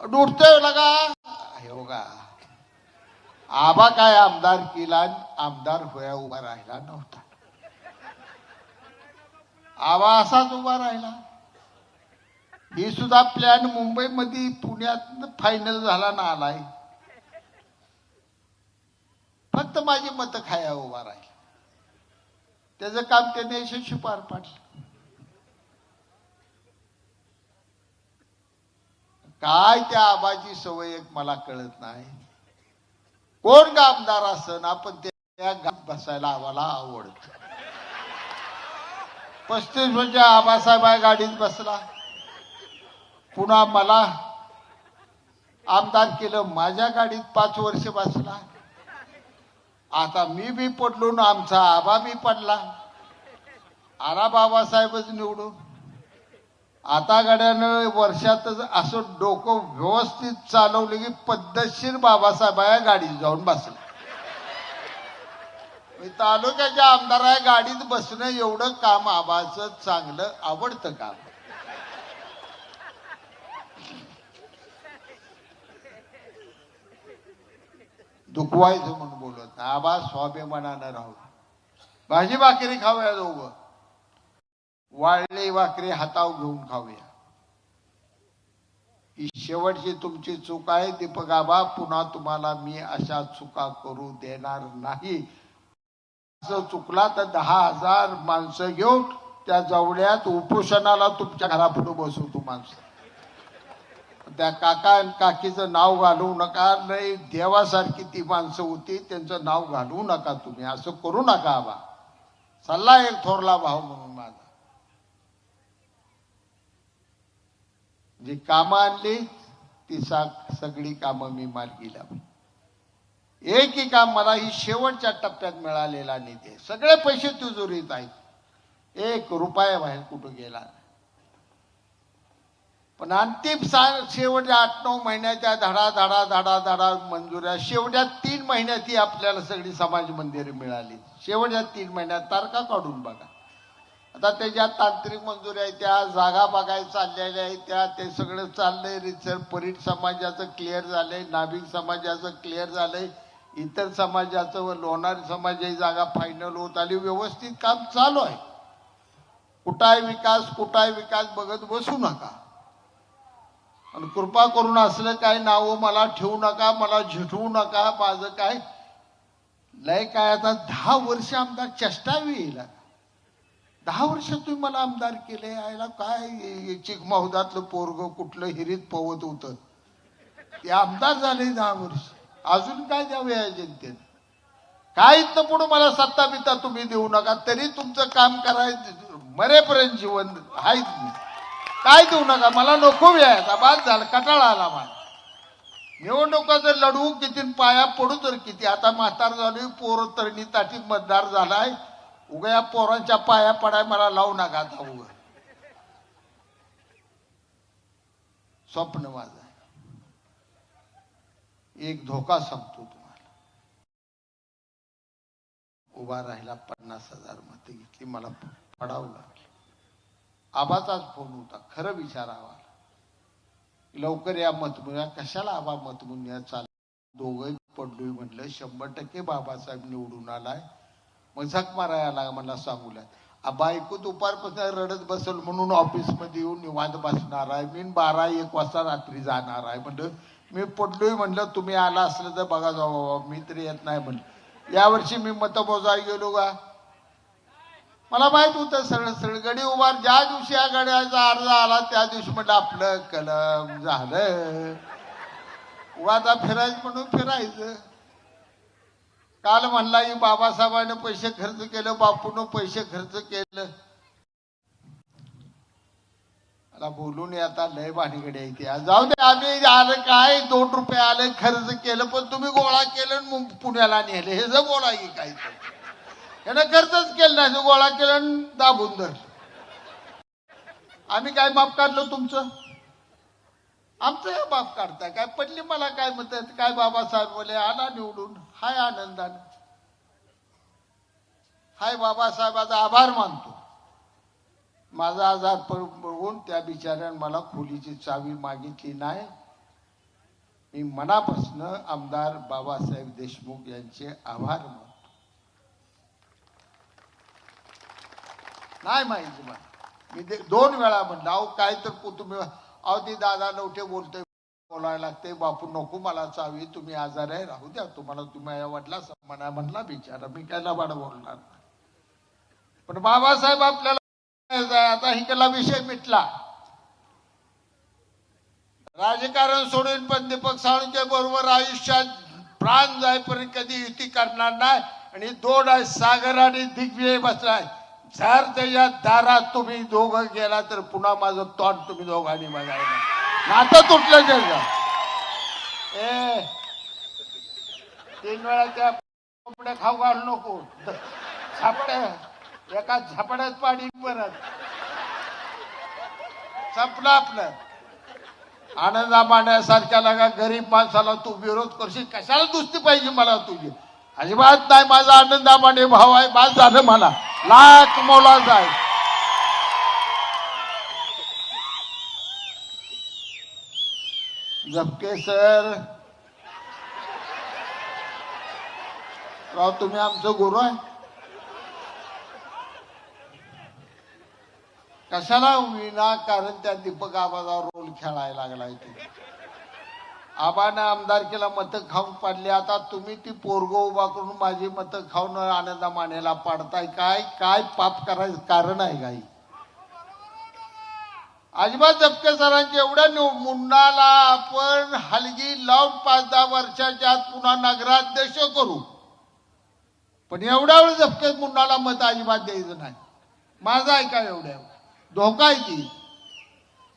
डुटतोय लगा. हो का आबा काय आमदार केला, आमदार होया उभा राहिला नव्हता. आबा असाच उभा राहिला. ही सुद्धा प्लॅन मुंबईमध्ये पुण्यात फायनल झाला ना आलाय. फक्त माझी मतं खाया उभा राहिला. त्याचं काम त्याने यशस्वी पार पाडलं. काय त्या आबाची सवय एक मला कळत नाही. कोण का आमदार असन, आपण त्या गात बसायला आम्हाला आवडत. 35 म्हणजे आबासाहेब गाडीत बसला, पुन्हा मला आमदार केलं, माझ्या गाडीत 5 वर्ष बसला. आता मी बी पडलो ना आमचा आबा बी पडला. आला बाबासाहेबच निवडून. आता गाड्यानं वर्षातच असं डोकं व्यवस्थित चालवलं की पद्धतशीर बाबासाहेब गाडीत जाऊन बसला. तालुक्याच्या आमदार गाडीत बसणं एवढं काम आबाचं चांगलं आवडतं काम. दुखवायचं म्हणून बोलत नाही. आबा स्वाभिमानानं राहू, भाजी भाकरी खाऊया दोघं, वाळली भाकरी हातावर घेऊन खाऊया. ही शेवटची तुमची चूक आहे दीपक आबा. पुन्हा तुम्हाला मी अशा चुका करू देणार नाही. असं चुकला तर 10,000 माणसं घेऊन त्या जवळ्यात उपोषणाला तुमच्या घरापुढे बसू तू माणसं. त्या काका आणि काकीचं नाव घालवू नका. नाही देवासारखी ती माणसं होती, त्यांचं नाव घालवू नका तुम्ही. असं करू नका आबा. सल्ला एक थोरला भाऊ म्हणून माझा. जी कामं आणली ती सगळी कामं मी मार्गी लावली. एकही काम मला ही शेवटच्या टप्प्यात मिळालेला निधी. सगळे पैसे तिजोरीत आहेत, 1 रुपया बाहेर कुठं गेला. पण अंतिम शेवटच्या 8-9 महिन्याच्या धडा धडा धडा धडा मंजुऱ्या, शेवटच्या 3 महिन्यात ही आपल्याला सगळी समाज मंदिरे मिळाली. शेवटच्या 3 महिन्यात तारखा काढून बघा. आता त्याच्यात तांत्रिक मंजुऱ्या आहेत, त्या जागा बघायला चाललेल्या आहेत, ते सगळं चाललंय. रिसर परीट समाजाचं क्लिअर झालंय, नाभिक समाजाचं क्लिअर झालंय, इतर समाजाचं व लोणारी समाजाची जागा फायनल होत आली. व्यवस्थित काम चालू आहे. कुठाय विकास बघत बसू नका. आणि कृपा करून असलं काय नाव मला ठेवू नका, मला झिटवू नका. माझं काय लय काय आता 10 वर्ष आमदार चेष्टा येईल. 10 वर्ष तुम्ही मला आमदार केले. आयला काय चिकमौदातलं पोरग कुठलं हिरीत पवत होतं, ते आमदार झाले 10 वर्ष. अजून काय द्यावे या जनतेने? काय इथं पुढे मला सत्ता बित्ता तुम्ही देऊ नका. तरी तुमचं काम करायचं मरेपर्यंत जीवन आहेच. काय देऊ नका मला, नको यायचा. बाद झालं, कटाळा आला मला. निवडणुकाचं लढवू किती, पाया पडू तर किती. आता म्हातार झालोय, पोर तरणी ताटी मतदार झालाय. उगा पोरांच्या पाया पडाय मला लावू नका. आता उगा स्वप्न माझं एक धोका सांगतो तुम्हाला. उभा राहिला, 50,000 मतं घेतली, मला पडावं लागलं. आबाचाच फोन होता, खरं विचारावा, लवकर या मतमुन्या. कशाला आबा मतमुन्या चाल, दोघं पडलोय म्हणलं. 100% बाबासाहेब निवडून आलाय. मग झक मारायला मला सांगूला. बायको दुपारपासून रडत बसल म्हणून ऑफिस मध्ये येऊन निवांत बसणार आहे. मी 12-1 वाजता रात्री जाणार आहे. म्हणलं मी पडलोय. म्हणलं तुम्ही आला असलं तर बघा जाऊ, मी तरी येत नाही म्हणलं. यावर्षी मी मतमोजायला गेलो का, मला माहित होतं सरळ सरळ गडी उभार. ज्या दिवशी या गड्याचा अर्ज आला त्या दिवशी म्हटलं आपलं कलम झालं. आता फिरायचं म्हणून फिरायचं. काल म्हणला की बाबासाहेबांनी पैसे खर्च केलं, बापून पैसे खर्च केलं. मला बोलून आता लय भानगडी आहे ती. जाऊ दे, आम्ही आलं काय 2 रुपये आले खर्च केलं, पण तुम्ही गोळा केलं पुण्याला नेले हे जर बोला की काय. यानं खर्चच केलं नाही, गोळा केलं दाबून धरलं. आम्ही काय माफ काढलं तुमचं? आमचं बाप काढताय काय? पडली मला काय म्हणतात काय बाबासाहेब बोले आला निवडून, हाय आनंदाने, हाय बाबासाहेबाचा आभार मानतो. माझा आजार बघून त्या बिचाऱ्यानं मला खोलीची चावी मागितली नाही. मी मनापासून आमदार बाबासाहेब देशमुख यांचे आभार मानतो. नाही माहिती मला, मी 2 वेळा म्हणलं अहो काय तर तुम्ही अहो ती दादा लवटे बोलतोय, बोलायला लागते. बापू नको मला चावी, तुम्ही आजार आहे राहू द्या, तुम्हाला तुम्ही वडला म्हणा म्हणला बिचारा. मी काय लबाड बोलणार. पण बाबासाहेब आपल्याला आता हिकला विषय मिटला. राजकारण सोडून पण दीपक सावंतच्या बरोबर आयुष्यात प्राण जाईपर्यंत कधी युती करणार नाही. आणि 2 आहे सागर आणि दिग्विजय बसलाय. जर त्याच्या दारात तुम्ही दोघं गेला तर पुन्हा माझं तोंड तुम्ही दोघांनी बघायला. नातं तुटलं त्याचं. 3 वेळा त्या कोंबड्या खाऊ घालू नको. झापड्या एका झापड्यात पाणी परत संपलं आपलं. आनंदा मांडण्यासारख्या लागा गरीब माणसाला तू विरोध करशील, कशाला दुसरी पाहिजे मला तुझी? अजिबात नाही. माझा आनंदा मांडे भाव आहे, बाद झालं मला, लाख मोलाचा आहे. झपके सर राव, तुम्ही आमचं गुरु आहे. कशाला विनाकारण त्या दीपक आबाचा रोल खेळायला लागलाय? ते आबानं आमदारकीला मतं खाऊन पाडली. आता तुम्ही ती पोरगो उभा करून माझी मतं खाऊन आनंदा मानेला पाडताय. काय काय पाप करायचं कारण आहे काही? अजिबात झपके सरांच्या एवढ्या मुन्नाला आपण हलगी लावून 5-10 वर्षाच्या आत पुन्हा नगराध्यक्ष करू. पण एवढ्या वेळ झपके मुन्नाला मत अजिबात द्यायचं नाही. माझा आहे का एवढ्या धोका आहे ती?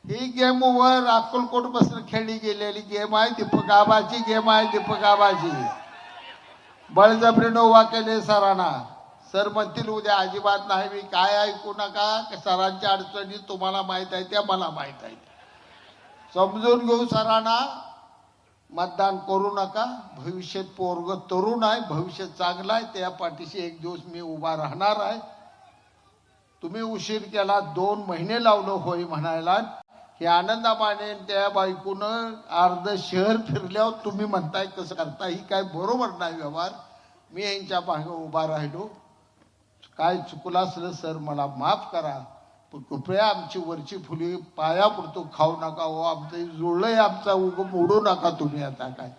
ही गेम ओव्हर अक्कलकोट पासून खेळली गेलेली गेम आहे. दीपक आबाची गेम आहे. दीपक आबाची बळजबरीनं उभा केले सरांना. सर म्हणतील उद्या अजिबात नाही. मी काय ऐकू नका. सरांच्या अडचणी तुम्हाला माहित आहे, त्या मला माहित आहे. समजून घेऊ सरांना. मतदान करू नका. भविष्यात पोरग तरुण आहे, भविष्य चांगलं आहे. त्या पाठीशी एक दिवस मी उभा राहणार आहे. तुम्ही उशीर केला, 2 महिने लावलं होय म्हणायला. हे आनंदा माने त्या बायकोनं अर्ध शहर फिरल्यावर तुम्ही म्हणताय कसं करता? ही काय बरोबर नाही व्यवहार. मी यांच्या मागे उभा राहिलो. काय चुकलं असलं सर मला माफ करा. पण कृपया आमची वरची फुली पाया पडतो खाऊ नका हो. आमचं जुळलंय, आमचा उग मोडू नका तुम्ही. आता काय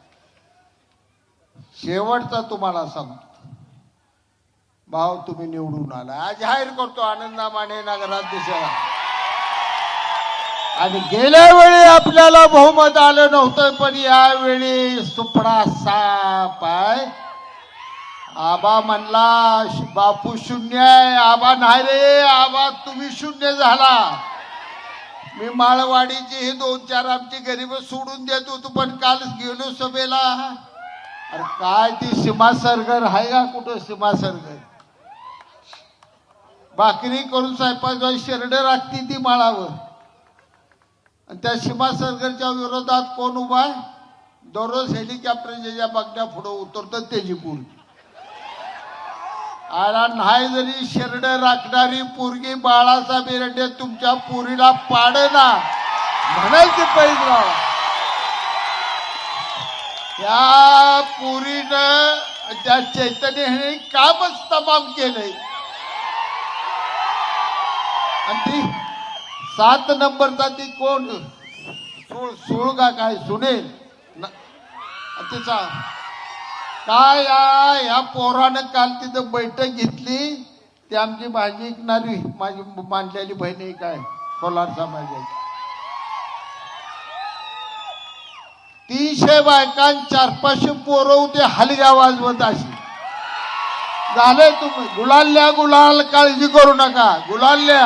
शेवटचा तुम्हाला सांगतो भाऊ, तुम्ही निवडून आला. आज जाहीर करतो आनंदा माने नगराध्यक्ष. आणि गेल्या वेळी आपल्याला बहुमत आलं नव्हतं, पण यावेळी सुपडा साप आहे. आबा म्हणला बापू शून्य आहे. आबा नाही रे, आबा तुम्ही शून्य झाला. मी माळवाडीची हे 2-4 आमची गरीब सोडून देत होतो, पण काल गेलो सभेला. अरे काय ती सीमा सरगर आहे का कुठं? सीमा सरगर भाकरी करून स्वयंपाक शेरड राखती ती माळावर. आणि त्या सीमा सरगरच्या विरोधात कोण उभा आहे? दररोज हेलिकॉप्टर ज्याच्या बघण्या पुढे उतरतं त्याची पूर. आला नाही जरी शेरड राखणारी पोरगी बाळाचा बिरडे तुमच्या पोरीला पाडना म्हणायची पाहिजे राव. या पोरीनं त्या चैतन्याने कामच तमाम केलंय. आणि ती 7 नंबरचा ती कोण सुळ का काय सुनेल तिचा काय या पोरानं काल तिथं बैठक घेतली. ती आमची भाजी विकणारी माझी मांडलेली बहीण आहे काय कोलार समाजाची 300 बायकां 400-500 पोरं होते हलग्या वाजवत अशी झाले. तुम्ही गुलाल्या गुलाल काळजी करू नका गुलाल्या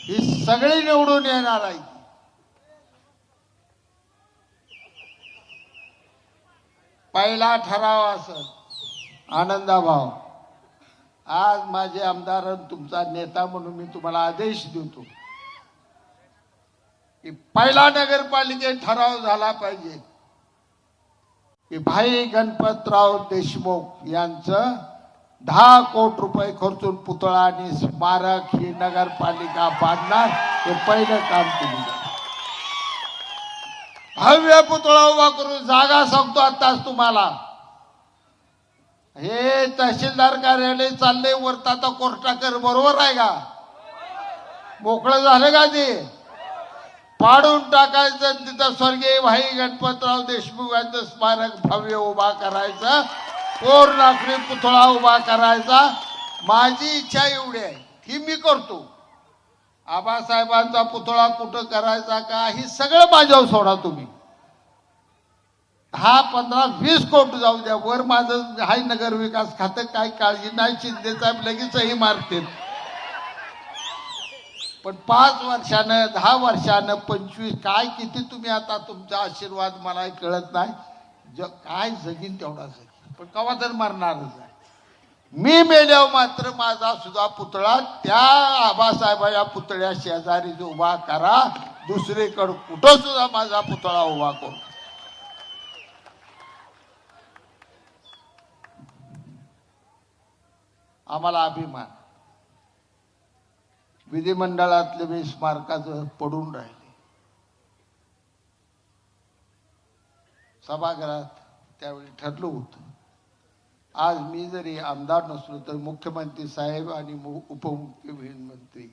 ही सगळी निवडून येणार आहे. पहिला ठराव असं आनंदाभाव आज माझे आमदार तुमचा नेता म्हणून मी तुम्हाला आदेश देतो की पहिला नगरपालिकेत ठराव झाला पाहिजे की भाई गणपतराव देशमुख यांचं 10 कोटी रुपये खर्चून पुतळा आणि स्मारक ही नगरपालिका बांधणार हे पहिलं काम तुम्ही भव्य पुतळा उभा करून जागा सांगतो आताच तुम्हाला. हे तहसीलदार कार्यालय चाललंय वरता आता कोर्टाकर बरोबर आहे का मोकळं झालं का ते पाडून टाकायचं तिथं स्वर्गीय भाई गणपतराव देशमुख यांचं स्मारक भव्य उभा करायचं कोर लाकडी पुतळा उभा करायचा. माझी इच्छा एवढी आहे ही मी करतो. आबासाहेबांचा पुतळा कुठं करायचा का ही सगळं माझ्यावर सोडा तुम्ही. 10, 15, 20 कोटी जाऊ द्या वर माझं हाय नगर विकास खातं काय काळजी नाही. शिंदे साहेब लगेचही मारतील पण 5 वर्षानं 10 वर्षानं 25 काय किती तुम्ही आता तुमचा आशीर्वाद मला कळत नाही. काय जगीन तेवढा जगीन पण कवा तर मरणारच आहे. मी मेल्यावर मात्र माझा सुद्धा पुतळा त्या आबासाहेबांच्या पुतळ्या शेजारी उभा करा. दुसरीकडे कुठं सुद्धा माझा पुतळा उभा करू. आम्हाला अभिमान विधिमंडळातले मी स्मारकाचं पडून राहिले सभागृहात त्यावेळी ठरलं होतं. आज मी जरी आमदार नसलो तर मुख्यमंत्री साहेब आणि उपमुख्यमंत्री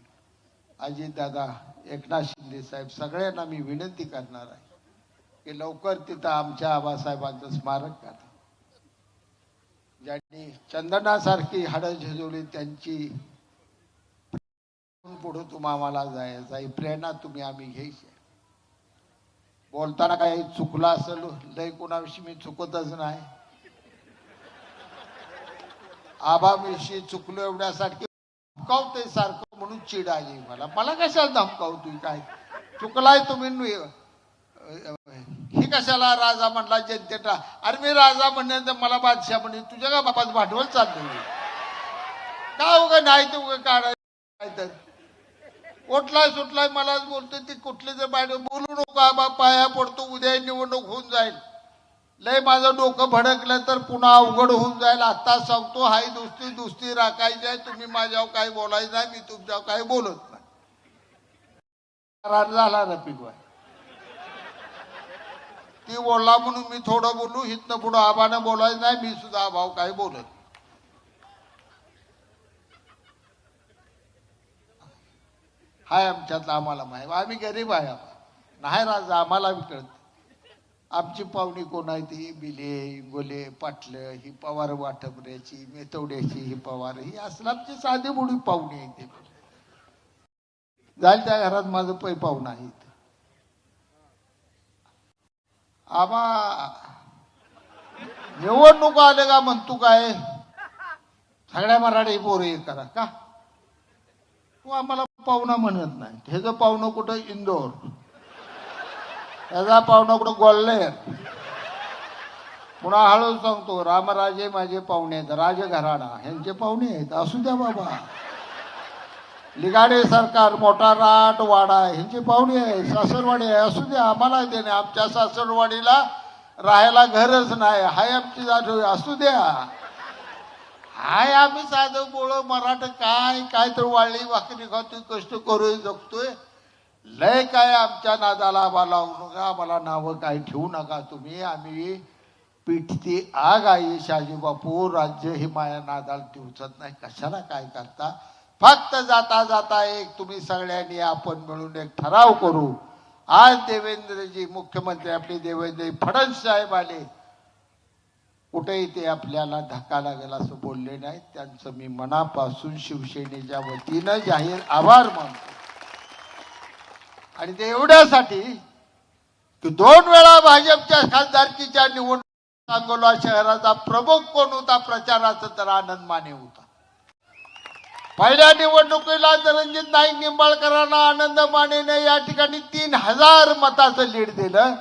अजितदादा एकनाथ शिंदे साहेब सगळ्यांना मी विनंती करणार आहे की लवकर तिथं आमच्या आबासाहेबांचं स्मारक करा. ज्यांनी चंदनासारखी हाडं झिजवली त्यांची पुढे तुम्हाला जायचं ही प्रेरणा तुम्ही आम्ही घ्यायची. बोलताना काही चुकलं असेल लय कोणाविषयी मी चुकतच नाही. आबाविषयी चुकलो एवढ्यासाठी धमकावतोय सारखं म्हणून चिड आली मला कशाला धमकावतोय काय चुकलाय तुम्ही ही कशाला राजा म्हणला जनतेला. अरे मी राजा म्हणणे तर मला बादशाह म्हणे तुझ्या का बापाच भांडवल चाललं का उगा नाही तर उगा काढायचं काय तर ओटलाय सुटलाय मलाच बोलतोय ती कुठले जर बाहेर बोलू नको आबा पाया पडतो उद्या निवडणूक होऊन जाईल. लय माझं डोकं भडकलं तर पुन्हा अवघड होऊन जाईल. आता सांगतो हाय दुसरी राखायची आहे. तुम्ही माझ्यावर काही बोलायचं नाही मी तुमच्यावर काही बोलत नाही. झाला रफिक भाई ती बोलला म्हणून मी थोडं बोलू हितनं पुढं आबानं बोलायचं नाही. मी सुद्धा आभाव काही बोलत हाय आमच्यातलं आम्हाला माहिती आम्ही गरीब आहे नाही राजा आम्हाला बी कळत. आमची पाहुणी कोण आहे ती बिले गोले पाटलं ही पवार वाटपऱ्याची मेतवड्याची ही पवार ही असलं आमची साधी बुडी पाहुणी आहे. ते जाईल त्या घरात माझं पाहुणं आहे. आबा निवडणूक आले का म्हणतो काय सगळ्या मराठी पोरं हे करा का तू आम्हाला पाहुणा म्हणत नाही. ह्याचं पाहुणं कुठं इंदोर त्याचा पाहुणा कुठं गोल्हेर. पुन्हा हळू सांगतो रामराजे माझे पाहुणे आहेत राजघराणा ह्यांचे पाहुणे आहेत असू द्या बाबा. लिगाडे सरकार मोठा राट वाडा ह्यांचे पाहुणे आहे सासरवाडी आहे असू द्या आम्हाला देणे. आमच्या सासरवाडीला राहायला घरच नाही हाय आमची जात असू द्या. हाय आम्ही साधं बोळ मराठ काय तर वाळली वाकरी खातोय कष्ट करू जगतोय. लय काय आमच्या नादाला आम्हाला लावू नका आम्हाला नावं काय ठेवू नका तुम्ही. आम्ही पिठती आग आई शाजी बापू, राज्य ही माया नादाल ठेवत नाही. कशाला काय करता? फक्त जाता जाता एक तुम्ही सगळ्यांनी आपण मिळून एक ठराव करू. आज देवेंद्रजी मुख्यमंत्री आपले देवेंद्र फडणवीस साहेब आले, कुठेही ते आपल्याला धक्का लागेल असं बोलले नाही. त्यांचं मी मनापासून शिवसेनेच्या वतीनं जाहीर आभार मानतो. आणि ते एवढ्यासाठी की 2 वेळा भाजपच्या खासदारकीच्या निवडणूक सांगोला शहराचा प्रमुख कोण होता प्रचाराचा? तर आनंद माने होता. पहिल्या निवडणुकीला रणजित नाईक निंबाळकरांना आनंद मानेने या ठिकाणी 3000 मताचं लीड दिलं.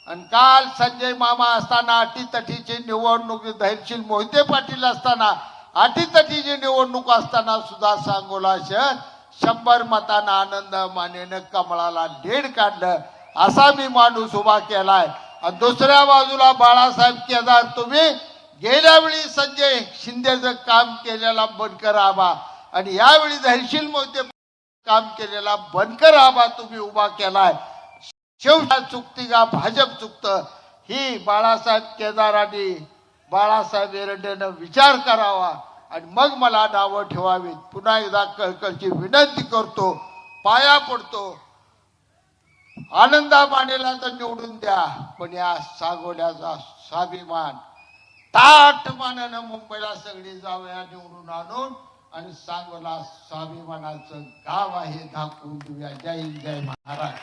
आणि काल संजय मामा असताना अटीतटीची निवडणूक, धैर्यशील मोहिते पाटील असताना अटीतटीची निवडणूक असताना सुद्धा सांगोला शहर 100 मतांना आनंद मानेनं कमळाला लीड काढलं. असा मी माणूस उभा केलाय. आणि दुसऱ्या बाजूला बाळासाहेब केदार, तुम्ही गेल्या वेळी संजय शिंदेचं काम केलेला बनकर आबा आणि यावेळी धैर्यशील मोहिते काम केलेला बनकर आबा तुम्ही उभा केलाय. शिवसेना चुकती का भाजप चुकतं? ही बाळासाहेब केदार आणि बाळासाहेब एरंडेनं विचार करावा आणि मग मला नावं ठेवावीत. पुन्हा एकदा कळकळची विनंती करतो, पाया पडतो. आनंदा मानेला तर निवडून द्या, पण या सांगोल्याचा स्वाभिमान ताट मानानं मुंबईला सगळी जाऊया निवडून आणून आणि सांगोला स्वाभिमानाचं गाव आहे दाखवून देऊया. जय हिंद, जय महाराज.